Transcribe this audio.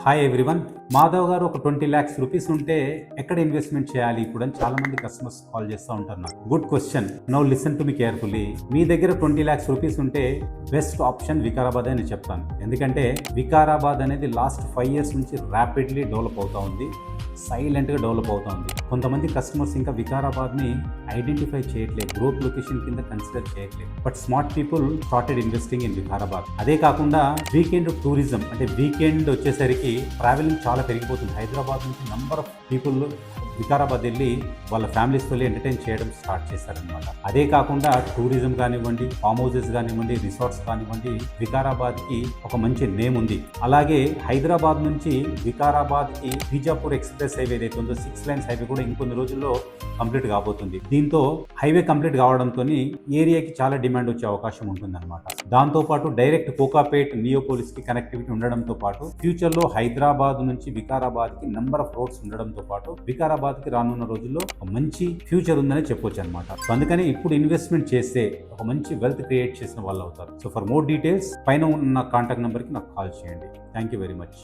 Hi everyone. Madhav గారు ఒక 20 lakhs rupees ఉంటే ఎక్కడ ఇన్వెస్ట్మెంట్ చేయాలి ఇప్పుడు అని చాలా మంది కస్టమర్స్ కాల్ చేస్తూ ఉంటారు నాకు. Good question. Now listen to me carefully. మీ దగ్గర 20 lakhs రూపీస్ ఉంటే బెస్ట్ ఆప్షన్ వికారాబాద్ అని చెప్తాను. ఎందుకంటే వికారాబాద్ అనేది లాస్ట్ 5 years నుంచి ర్యాపిడ్లీ డెవలప్ అవుతూ ఉంది, సైలెంట్గా డెవలప్ అవుతూ ఉంది. కొంతమంది కస్టమర్స్ ఇంకా వికారాబాద్ని ఐడెంటిఫై చేయట్లేదు, గ్రోత్ లొకేషన్ కింద కన్సిడర్ చేయట్లేదు. But smart people started investing in Vikarabad. అదే కాకుండా వీకెండ్ టూరిజం అంటే వీకెండ్ వచ్చేసరికి ట్రావెలింగ్ చాలా పెరిగిపోతుంది. హైదరాబాద్ నుంచి నంబర్ ఆఫ్ పీపుల్ వికారాబాద్ వెళ్ళి వాళ్ళ ఫ్యామిలీస్తో ఎంటర్టైన్ చేయడం స్టార్ట్ చేశారనమాట. అదే కాకుండా టూరిజం కానివ్వండి, ఫామ్ హౌసెస్ కానివ్వండి, రిసార్ట్స్ కానివ్వండి, వికారాబాద్కి ఒక మంచి నేమ్ ఉంది. అలాగే హైదరాబాద్ నుంచి వికారాబాద్కి బీజాపూర్ ఎక్స్ప్రెస్ హైవే ఏదైతే ఉందో 6 lanes హైవే కూడా ఇంకొన్ని రోజుల్లో కంప్లీట్ కాబోతుంది. దీంతో హైవే కంప్లీట్ కావడంతో ఏరియాకి చాలా డిమాండ్ వచ్చే అవకాశం ఉంటుందన్నమాట. దాంతోపాటు డైరెక్ట్ కోకాపేట్, నియోపోలిస్ కి కనెక్టివిటీ ఉండడంతో పాటు ఫ్యూచర్ లో హైదరాబాద్ నుంచి వికారాబాద్ కి నంబర్ ఆఫ్ రోడ్స్ ఉండడంతో పాటు వికారాబాద్ కి రానున్న రోజుల్లో ఒక మంచి ఫ్యూచర్ ఉందని చెప్పొచ్చు అనమాట. సో అందుకని ఇప్పుడు ఇన్వెస్ట్మెంట్ చేస్తే ఒక మంచి వెల్త్ క్రియేట్ చేసిన వాళ్ళు అవుతారు. సో ఫర్ మోర్ డీటెయిల్స్ పైన ఉన్న కాంటాక్ట్ నెంబర్ కి నాకు కాల్ చేయండి. Thank you very much.